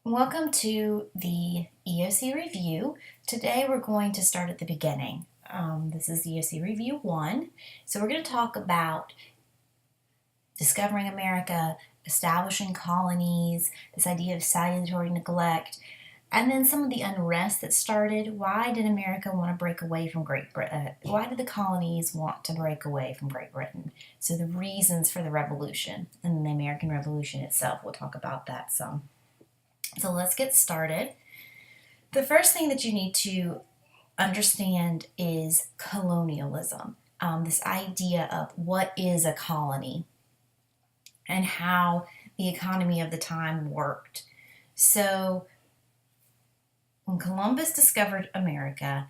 Welcome to the EOC review. Today we're going to start at the beginning. This is EOC review 1. So we're going to talk about discovering America, establishing colonies, this idea of salutary neglect, and then some of the unrest that started. Why did America want to break away from Great Britain? Why did the colonies want to break away from Great Britain? So the reasons for the revolution and the American Revolution itself, we'll talk about that some. So let's get started. The first thing that you need to understand is colonialism, this idea of what is a colony and how the economy of the time worked. So when Columbus discovered America,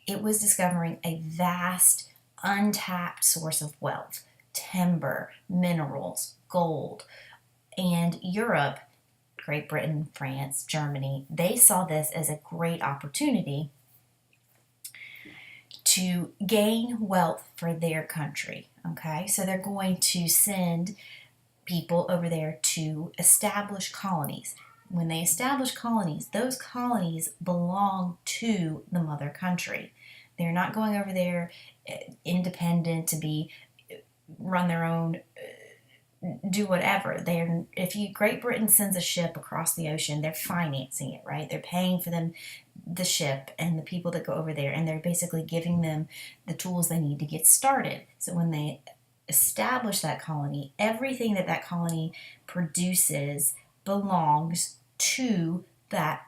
it was discovering a vast, untapped source of wealth, timber, minerals, gold, and Europe, Great Britain, France, Germany, they saw this as a great opportunity to gain wealth for their country. Okay, so they're going to send people over there to establish colonies. When they establish colonies, those colonies belong to the mother country. They're not going over there independent to run their own do whatever. Great Britain sends a ship across the ocean, they're financing it, right? They're paying for the ship and the people that go over there, and they're basically giving them the tools they need to get started. So when they establish that colony, everything that colony produces belongs to that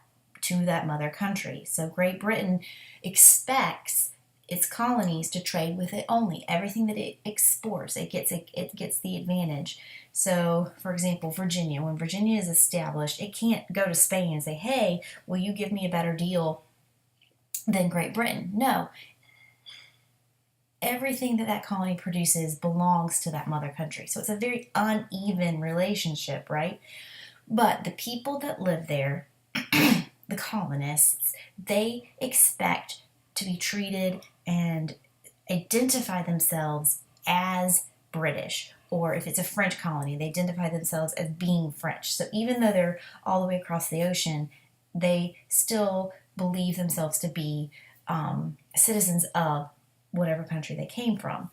mother country. So Great Britain expects its colonies to trade with it only. Everything that it exports, it gets the advantage. So, for example, Virginia, when Virginia is established, it can't go to Spain and say, hey, will you give me a better deal than Great Britain? No. Everything that colony produces belongs to that mother country. So it's a very uneven relationship, right? But the people that live there, the colonists, they expect to be treated and identify themselves as British. Or if it's a French colony, they identify themselves as being French. So even though they're all the way across the ocean, they still believe themselves to be citizens of whatever country they came from.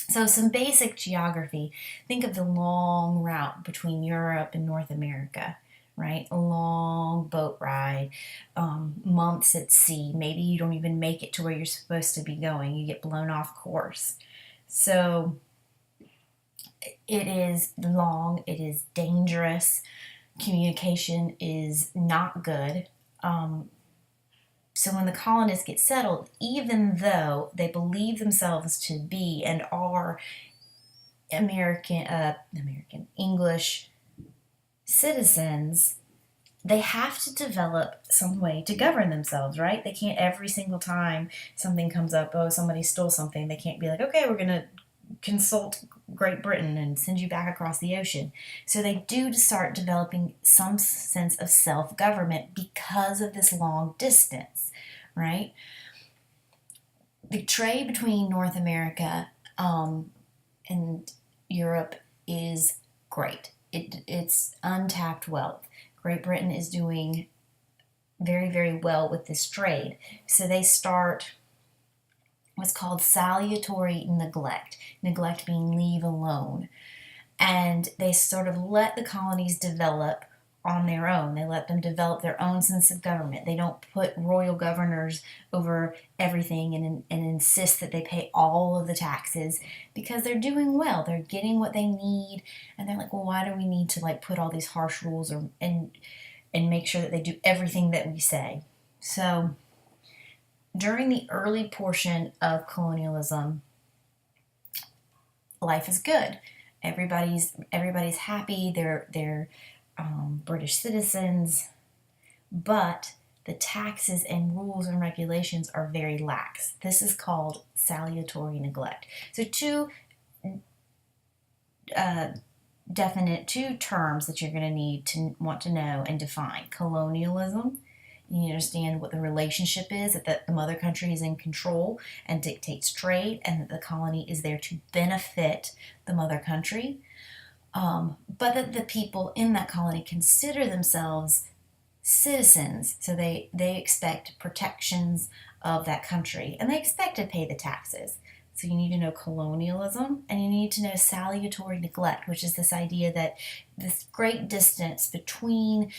So some basic geography. Think of the long route between Europe and North America, right? A long boat ride, months at sea. Maybe you don't even make it to where you're supposed to be going. You get blown off course. So it is long, it is dangerous, communication is not good. So when the colonists get settled, even though they believe themselves to be and are English citizens, they have to develop some way to govern themselves, right? They can't every single time something comes up, oh, somebody stole something, they can't be like, okay, we're going to consult Great Britain and send you back across the ocean. So they do start developing some sense of self-government because of this long distance, right? The trade between North America and Europe is great. It's untapped wealth. Great Britain is doing very, very well with this trade. So they start what's called salutary neglect, neglect being leave alone. And they sort of let the colonies develop on their own. They let them develop their own sense of government. They don't put royal governors over everything and insist that they pay all of the taxes because they're doing well. They're getting what they need. And they're like, well, why do we need to put all these harsh rules and make sure that they do everything that we say? So during the early portion of colonialism, life is good. Everybody's happy. They're British citizens, but the taxes and rules and regulations are very lax. This is called salutary neglect. So two terms that you're going to need to want to know and define: colonialism. You need to understand what the relationship is, that the mother country is in control and dictates trade, and that the colony is there to benefit the mother country. but that the people in that colony consider themselves citizens. So they expect protections of that country and they expect to pay the taxes. So you need to know colonialism and you need to know salutary neglect, which is this idea that this great distance between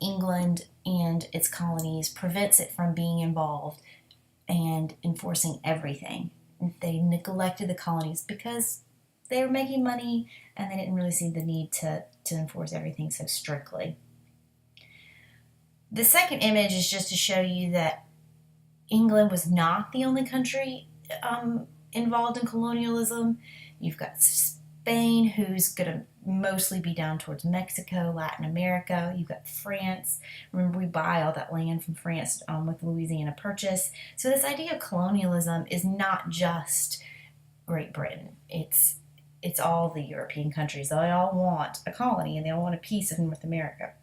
England and its colonies prevents it from being involved and enforcing everything. They neglected the colonies because they were making money and they didn't really see the need to enforce everything so strictly. The second image is just to show you that England was not the only country involved in colonialism. You've got Spain, who's going to mostly be down towards Mexico, Latin America. You've got France. Remember, we buy all that land from France with Louisiana Purchase. So this idea of colonialism is not just Great Britain. It's all the European countries. They all want a colony and they all want a piece of North America.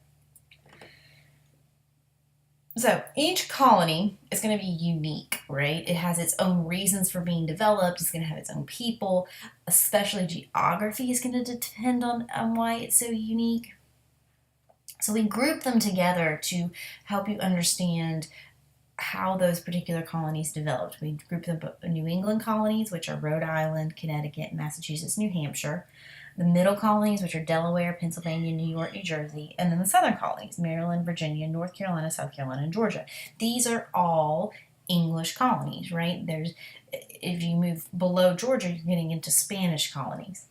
So each colony is going to be unique, right? It has its own reasons for being developed. It's going to have its own people. Especially geography is going to depend on why it's so unique. So we group them together to help you understand how those particular colonies developed. We group them New England colonies, which are Rhode Island, Connecticut, Massachusetts, New Hampshire. The middle colonies, which are Delaware, Pennsylvania, New York, New Jersey, and then the southern colonies, Maryland, Virginia, North Carolina, South Carolina, and Georgia. These are all English colonies, right? If you move below Georgia, you're getting into Spanish colonies.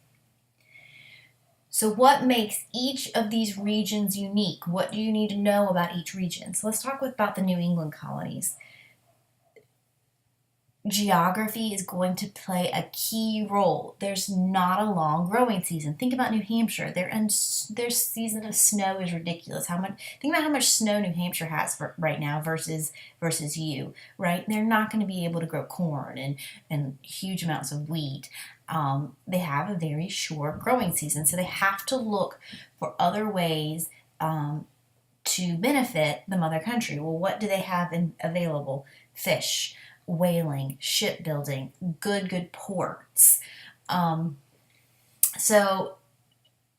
So what makes each of these regions unique? What do you need to know about each region? So let's talk about the New England colonies. Geography is going to play a key role. There's not a long growing season. Think about New Hampshire. Their season of snow is ridiculous. Think about how much snow New Hampshire has right now versus you, right? They're not going to be able to grow corn and huge amounts of wheat. They have a very short growing season, so they have to look for other ways to benefit the mother country. Well, what do they have available? Fish, whaling, shipbuilding, good ports. So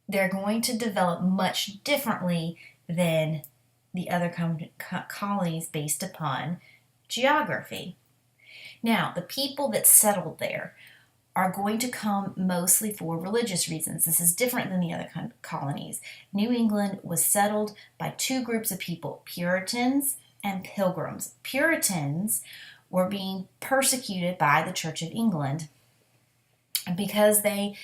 they're going to develop much differently than the other colonies based upon geography. Now, the people that settled there are going to come mostly for religious reasons. This is different than the other colonies. New England was settled by two groups of people, Puritans and Pilgrims. Puritans were being persecuted by the Church of England because they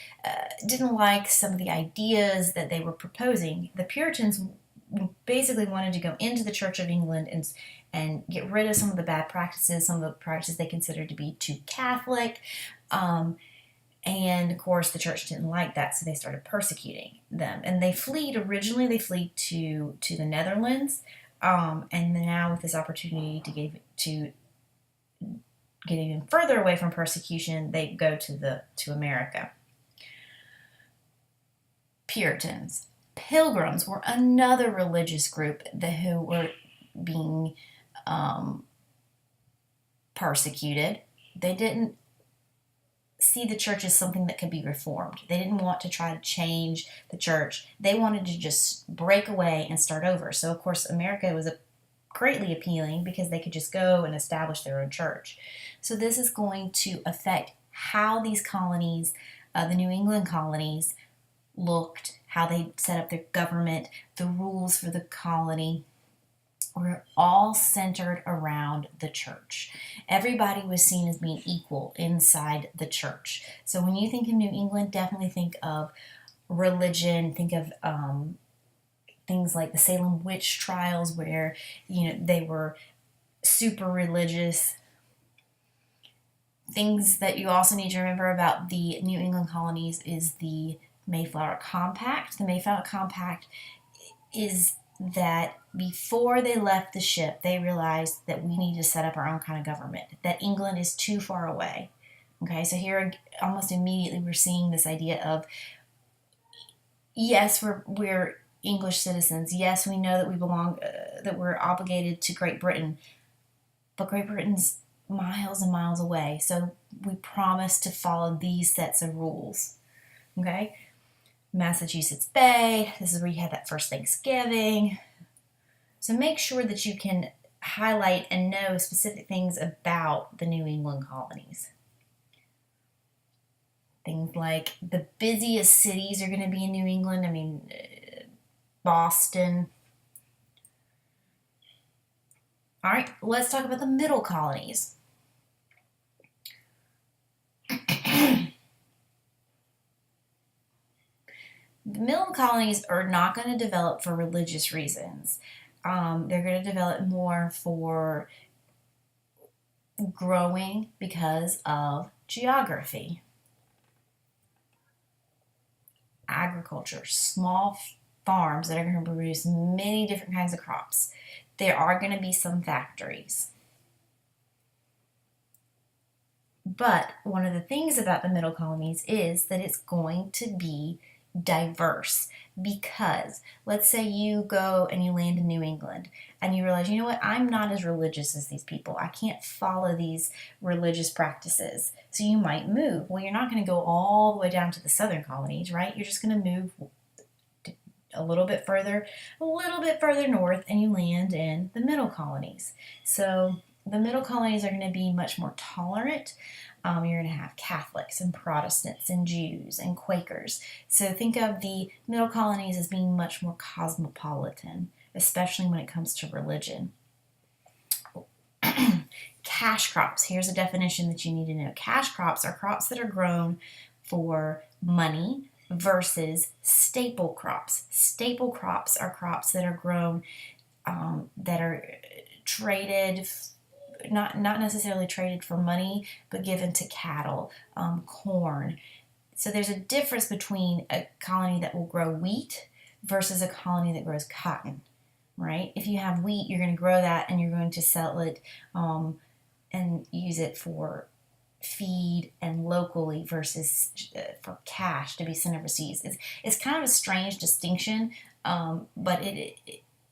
didn't like some of the ideas that they were proposing. The Puritans basically wanted to go into the Church of England and get rid of some of the bad practices, some of the practices they considered to be too Catholic. And of course, the church didn't like that, so they started persecuting them. And originally they fled to the Netherlands, and now with this opportunity to get even further away from persecution, they go to America. Puritans. Pilgrims were another religious group who were being persecuted. They didn't see the church as something that could be reformed. They didn't want to try to change the church. They wanted to just break away and start over. So, of course, America was greatly appealing because they could just go and establish their own church. So this is going to affect how these colonies, the New England colonies, looked, how they set up their government, the rules for the colony were all centered around the church. Everybody was seen as being equal inside the church. So when you think of New England, definitely think of religion, think of things like the Salem witch trials where, they were super religious. Things that you also need to remember about the New England colonies is the Mayflower Compact. The Mayflower Compact is that before they left the ship, they realized that we need to set up our own kind of government, that England is too far away. Okay, so here almost immediately we're seeing this idea of, yes, we're English citizens. Yes, we know that we belong, that we're obligated to Great Britain, but Great Britain's miles and miles away. So we promise to follow these sets of rules. Okay? Massachusetts Bay. This is where you had that first Thanksgiving. So make sure that you can highlight and know specific things about the New England colonies. Things like the busiest cities are going to be in New England. I mean, Boston. All right, let's talk about the middle colonies. The middle colonies are not going to develop for religious reasons. They're going to develop more for growing because of geography. Agriculture, small farms that are going to produce many different kinds of crops. There are going to be some factories. But one of the things about the middle colonies is that it's going to be diverse, because let's say you go and you land in New England and you realize, you know what, I'm not as religious as these people. I can't follow these religious practices. So you might move. Well, you're not going to go all the way down to the southern colonies, right? You're just going to move a little bit further north, and you land in the middle colonies. So the middle colonies are going to be much more tolerant. You're going to have Catholics and Protestants and Jews and Quakers. So think of the middle colonies as being much more cosmopolitan, especially when it comes to religion. Cash crops. Here's a definition that you need to know. Cash crops are crops that are grown for money versus staple crops. Staple crops are crops that are grown that are traded, not necessarily traded for money, but given to cattle, corn. So there's a difference between a colony that will grow wheat versus a colony that grows cotton, right? If you have wheat, you're going to grow that and you're going to sell it and use it for feed and locally versus for cash to be sent overseas. It's kind of a strange distinction, but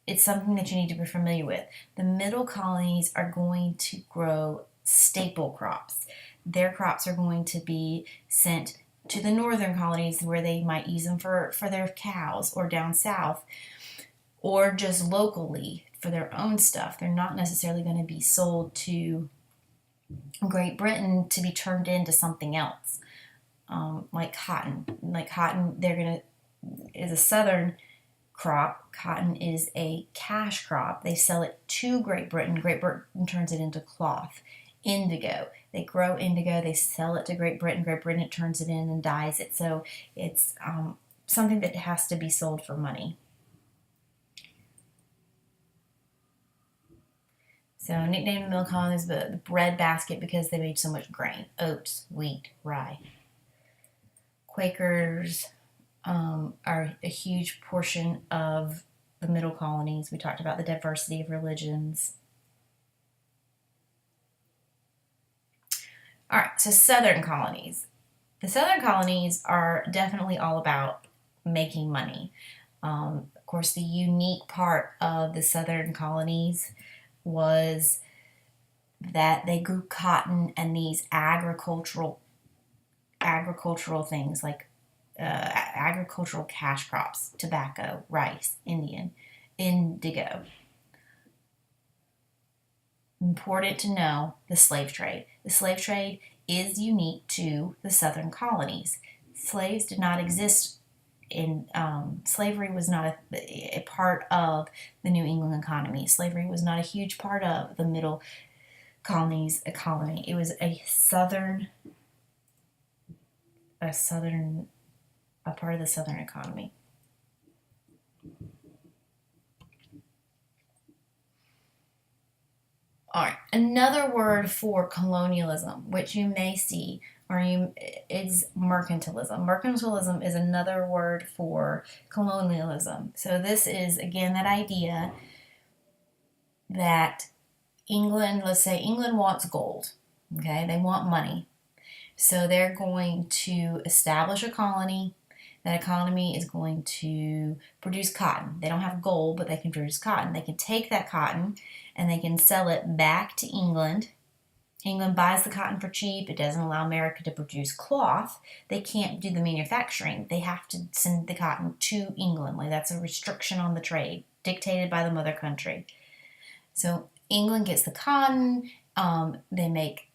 it's something that you need to be familiar with. The middle colonies are going to grow staple crops. Their crops are going to be sent to the northern colonies where they might use them for their cows, or down south, or just locally for their own stuff. They're not necessarily going to be sold to Great Britain to be turned into something else, like cotton. Is a southern crop. Cotton is a cash crop. They sell it to Great Britain. Great Britain turns it into cloth. Indigo. They grow indigo. They sell it to Great Britain. Great Britain turns it in and dyes it. So it's something that has to be sold for money. So nicknamed the middle colonies the bread basket because they made so much grain. Oats, wheat, rye. Quakers are a huge portion of the middle colonies. We talked about the diversity of religions. All right, so southern colonies. The southern colonies are definitely all about making money. Of course, the unique part of the southern colonies was that they grew cotton and these agricultural things like agricultural cash crops, tobacco, rice, indigo. Important to know the slave trade. The slave trade is unique to the southern colonies. Slaves did not exist in slavery was not a part of the New England economy. Slavery was not a huge part of the middle colonies economy. It was a part of the southern economy. All right, another word for colonialism, which you may see, is mercantilism. Mercantilism is another word for colonialism. So this is, again, that idea that let's say England wants gold, okay? They want money. So they're going to establish a colony. That economy is going to produce cotton. They don't have gold, but they can produce cotton. They can take that cotton and they can sell it back to England England buys the cotton for cheap. It doesn't allow America to produce cloth. They can't do the manufacturing. They have to send the cotton to England. Like, that's a restriction on the trade dictated by the mother country. So England gets the cotton. They make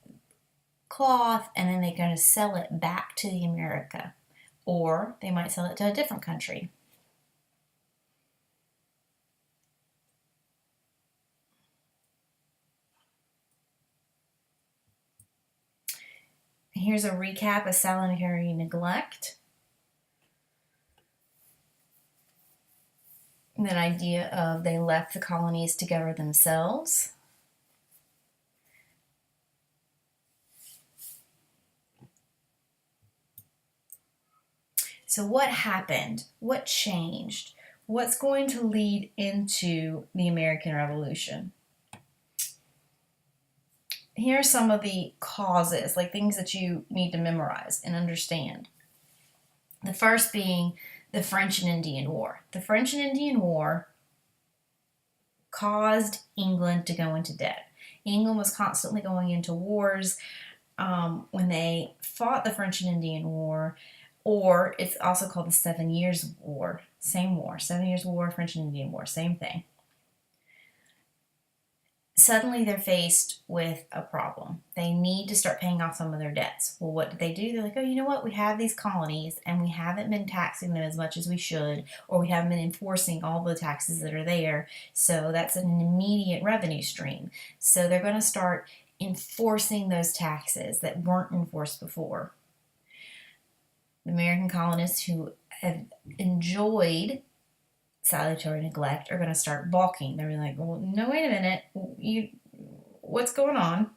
cloth, and then they're going to sell it back to the America, or they might sell it to a different country. Here's a recap of salutary neglect. That idea of they left the colonies to govern themselves. So what happened? What changed? What's going to lead into the American Revolution? Here are some of the causes, like things that you need to memorize and understand. The first being the French and Indian War. The French and Indian War caused England to go into debt. England was constantly going into wars. When they fought the French and Indian War, or it's also called the 7 Years' War. Same war. 7 Years' War, French and Indian War, same thing. Suddenly they're faced with a problem. They need to start paying off some of their debts. Well, what do? They're like, oh, you know what? We have these colonies and we haven't been taxing them as much as we should, or we haven't been enforcing all the taxes that are there. So that's an immediate revenue stream. So they're going to start enforcing those taxes that weren't enforced before. The American colonists who have enjoyed salutary neglect are going to start balking. They're like, well, no, wait a minute. What's going on?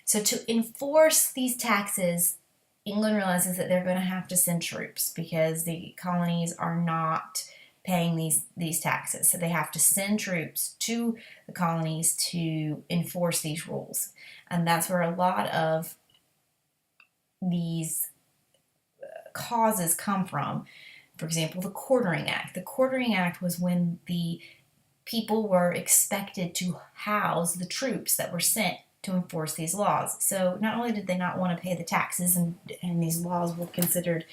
So to enforce these taxes, England realizes that they're going to have to send troops because the colonies are not paying these taxes. So they have to send troops to the colonies to enforce these rules. And that's where a lot of these causes come from. For example, the Quartering Act. The Quartering Act was when the people were expected to house the troops that were sent to enforce these laws. So not only did they not want to pay the taxes, and these laws were considered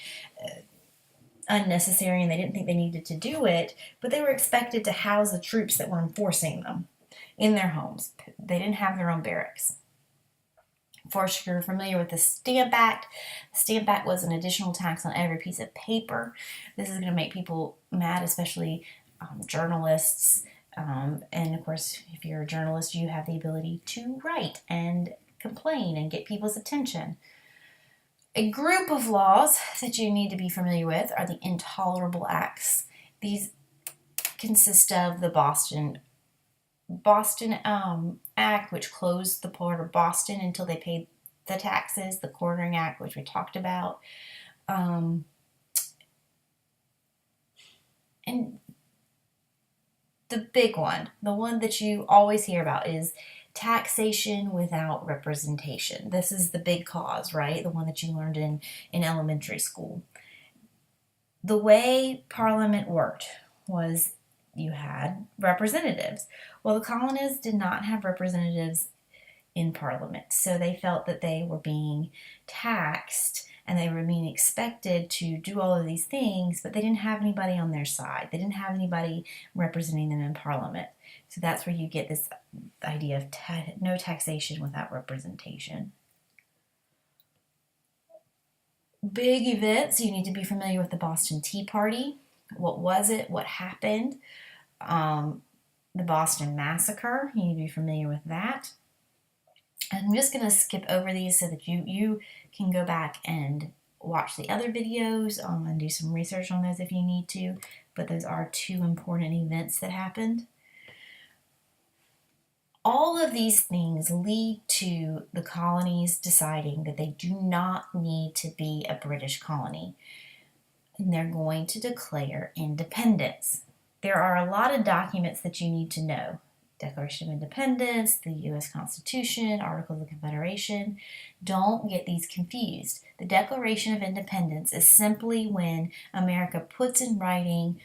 unnecessary and they didn't think they needed to do it, but they were expected to house the troops that were enforcing them in their homes. They didn't have their own barracks. Of course, you're familiar with the Stamp Act. The Stamp Act was an additional tax on every piece of paper. This is going to make people mad, especially journalists. And of course, if you're a journalist, you have the ability to write and complain and get people's attention. A group of laws that you need to be familiar with are the Intolerable Acts. These consist of the Boston Act, which closed the port of Boston until they paid the taxes, the Quartering Act, which we talked about, and the big one, the one that you always hear about, is taxation without representation. This is the big cause, right? The one that you learned in elementary school. The way Parliament worked was you had representatives. Well, the colonists did not have representatives in Parliament, so they felt that they were being taxed and they were being expected to do all of these things, but they didn't have anybody on their side. They didn't have anybody representing them in Parliament. So that's where you get this idea of no taxation without representation. Big events, you need to be familiar with the Boston Tea Party. What was it? What happened? The Boston Massacre, you need to be familiar with that. I'm just going to skip over these so that you can go back and watch the other videos and do some research on those if you need to, but those are two important events that happened. All of these things lead to the colonies deciding that they do not need to be a British colony, and they're going to declare independence. There are a lot of documents that you need to know. Declaration of Independence, the U.S. Constitution, Articles of Confederation. Don't get these confused. The Declaration of Independence is simply when America puts in writing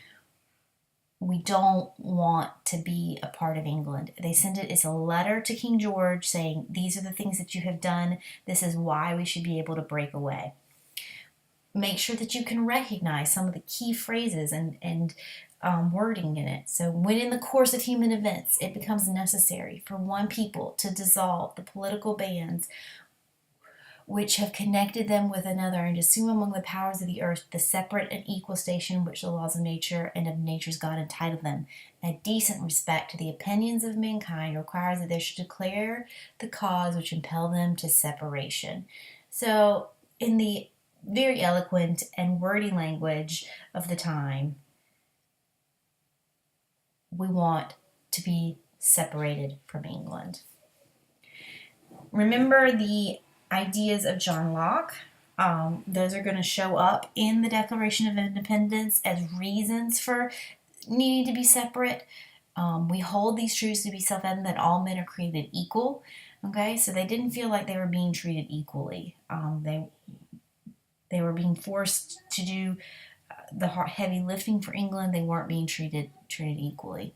we don't want to be a part of England. They send it as a letter to King George saying, these are the things that you have done. This is why we should be able to break away. Make sure that you can recognize some of the key phrases and wording in it. So when in the course of human events it becomes necessary for one people to dissolve the political bands which have connected them with another, and assume among the powers of the earth the separate and equal station which the laws of nature and of nature's God entitle them, a decent respect to the opinions of mankind requires that they should declare the cause which impel them to separation. So, in the very eloquent and wordy language of the time, we want to be separated from England. Remember the ideas of John Locke. Those are going to show up in the Declaration of Independence as reasons for needing to be separate. We hold these truths to be self-evident that all men are created equal. Okay, so they didn't feel like they were being treated equally. They were being forced to do the heavy lifting for England. They weren't being treated equally.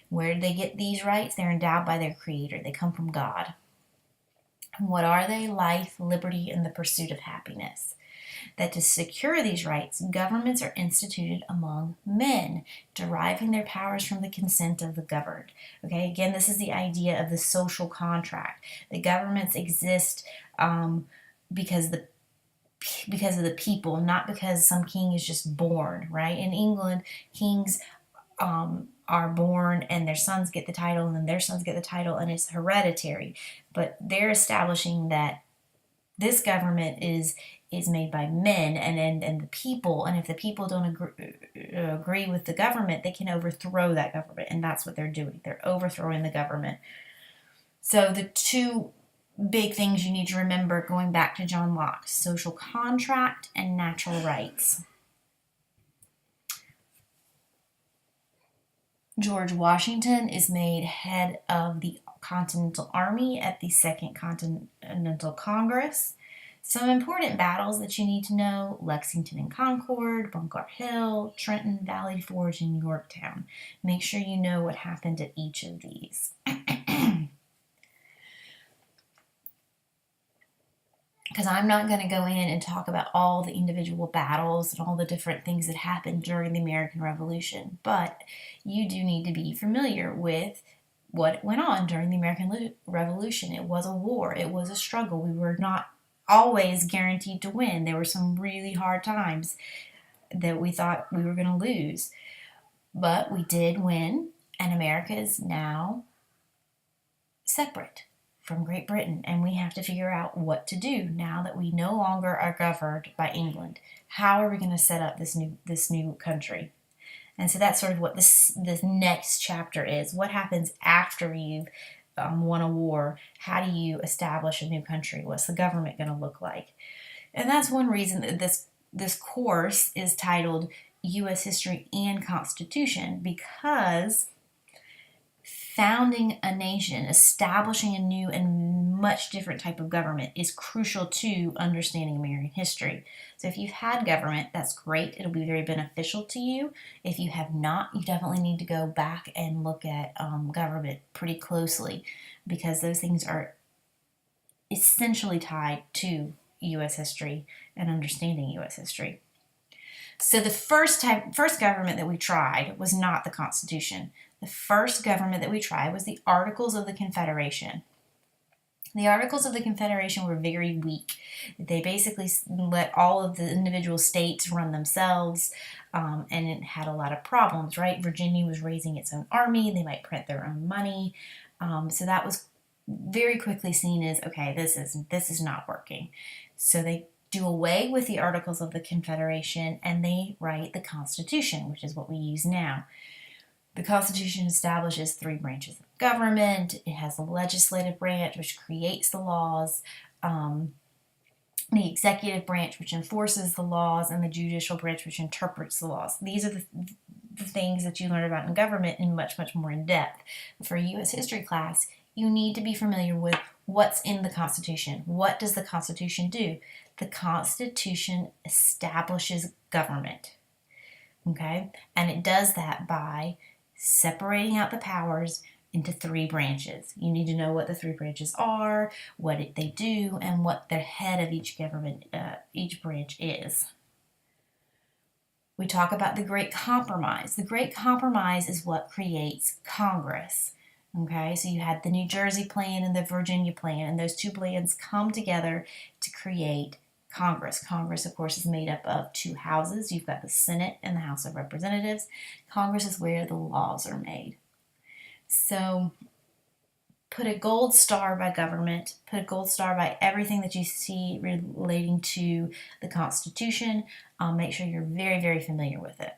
Where did they get these rights? They're endowed by their Creator. They come from God. And what are they? Life, liberty, and the pursuit of happiness. That to secure these rights, governments are instituted among men, deriving their powers from the consent of the governed. Okay, again, this is the idea of the social contract. The governments exist because of the people, not because some king is just born, right? In England, kings are born and their sons get the title, and then their sons get the title, and it's hereditary. But they're establishing that this government is made by men and the people, and if the people don't agree with the government, they can overthrow that government, and that's what they're doing. They're overthrowing the government. So the two big things you need to remember going back to John Locke: social contract and natural rights. George Washington is made head of the Continental Army at the Second Continental Congress. Some important battles that you need to know: Lexington and Concord, Bunker Hill, Trenton, Valley Forge, and Yorktown. Make sure you know what happened at each of these. Because I'm not going to go in and talk about all the individual battles and all the different things that happened during the American Revolution, but you do need to be familiar with what went on during the American Revolution. It was a war. It was a struggle. We were not always guaranteed to win. There were some really hard times that we thought we were going to lose, but we did win, and America is now separate from Great Britain, and we have to figure out what to do now that we no longer are governed by England. How are we going to set up this new country? And so that's sort of what this next chapter is. What happens after you've won a war? How do you establish a new country? What's the government going to look like? And that's one reason that this course is titled U.S. History and Constitution, because founding a nation, establishing a new and much different type of government is crucial to understanding American history. So if you've had government, that's great. It'll be very beneficial to you. If you have not, you definitely need to go back and look at government pretty closely, because those things are essentially tied to U.S. history and understanding U.S. history. So the first government that we tried was not the Constitution. The first government that we tried was the Articles of the Confederation. The Articles of the Confederation were very weak. They basically let all of the individual states run themselves, and it had a lot of problems, right? Virginia was raising its own army. They might print their own money. So that was very quickly seen as, okay, this is not working. So they do away with the Articles of the Confederation, and they write the Constitution, which is what we use now. The Constitution establishes 3 branches of government. It has the legislative branch, which creates the laws, the executive branch, which enforces the laws, and the judicial branch, which interprets the laws. These are the things that you learn about in government in much, much more in depth. For a U.S. history class, you need to be familiar with what's in the Constitution. What does the Constitution do? The Constitution establishes government. okay? And it does that by separating out the powers into 3 branches. You need to know what the 3 branches are, what they do, and what the head of each government, each branch is. We talk about the Great Compromise. The Great Compromise is what creates Congress. Okay, so you had the New Jersey plan and the Virginia plan, and those 2 plans come together to create Congress. Congress, of course, is made up of 2 houses. You've got the Senate and the House of Representatives. Congress is where the laws are made. So put a gold star by government, put a gold star by everything that you see relating to the Constitution. Make sure you're very, very familiar with it.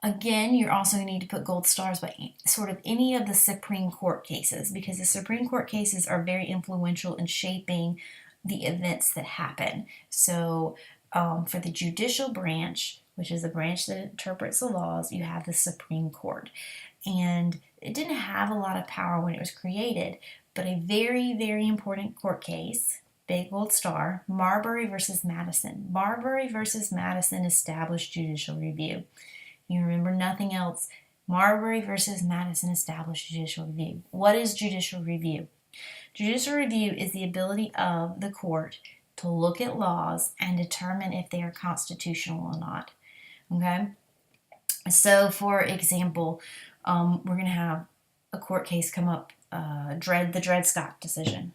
Again, you're also going to need to put gold stars by sort of any of the Supreme Court cases, because the Supreme Court cases are very influential in shaping the events that happen. So for the judicial branch, which is the branch that interprets the laws, you have the Supreme Court. And it didn't have a lot of power when it was created, but a very, very important court case, big gold star, Marbury versus Madison. Marbury versus Madison established judicial review. You remember nothing else. Marbury versus Madison established judicial review. What is judicial review? Judicial review is the ability of the court to look at laws and determine if they are constitutional or not. Okay? So, for example, we're going to have a court case come up, the Dred Scott decision.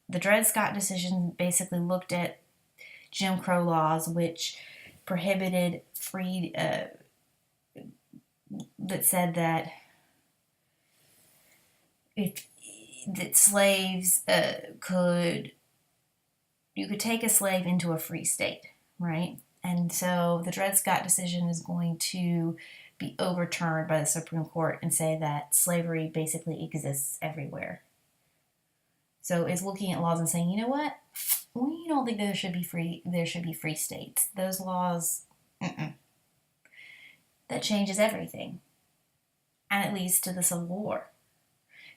The Dred Scott decision basically looked at Jim Crow laws, which prohibited free... that said that slaves you could take a slave into a free state, right? And so the Dred Scott decision is going to be overturned by the Supreme Court and say that slavery basically exists everywhere. So it's looking at laws and saying, you know what? We don't think there should be free states. Those laws, that changes everything. And it leads to the Civil War.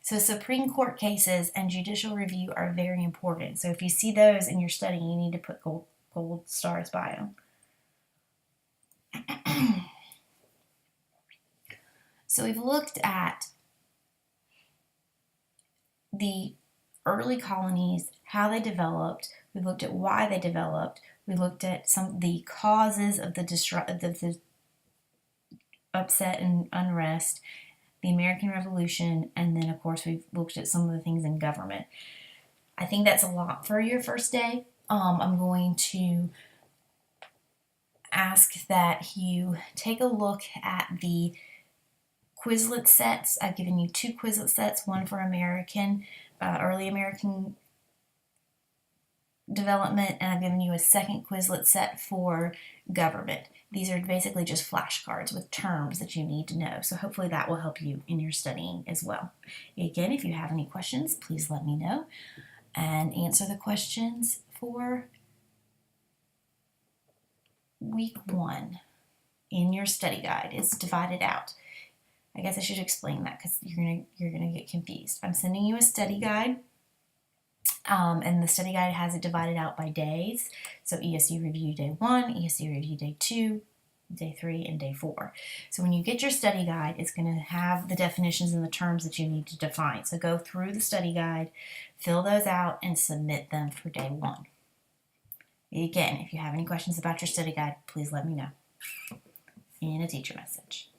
So Supreme Court cases and judicial review are very important. So if you see those in your study, you need to put gold stars by them. So we've looked at the early colonies, how they developed. We've looked at why they developed. We looked at some of the causes of the upset and unrest, the American Revolution, and then, of course, we've looked at some of the things in government. I think that's a lot for your first day. I'm going to ask that you take a look at the Quizlet sets. I've given you 2 Quizlet sets, one for early American development, and I've given you a second Quizlet set for government. These are basically just flashcards with terms that you need to know. So hopefully that will help you in your studying as well. Again, if you have any questions, please let me know and answer the questions for week 1 in your study guide. It's divided out. I guess I should explain that because you're gonna get confused. I'm sending you a study guide. And the study guide has it divided out by days. So EOC review day 1, EOC review day 2, day 3, and day 4. So when you get your study guide, it's going to have the definitions and the terms that you need to define. So go through the study guide, fill those out, and submit them for day 1. Again, if you have any questions about your study guide, please let me know in a teacher message.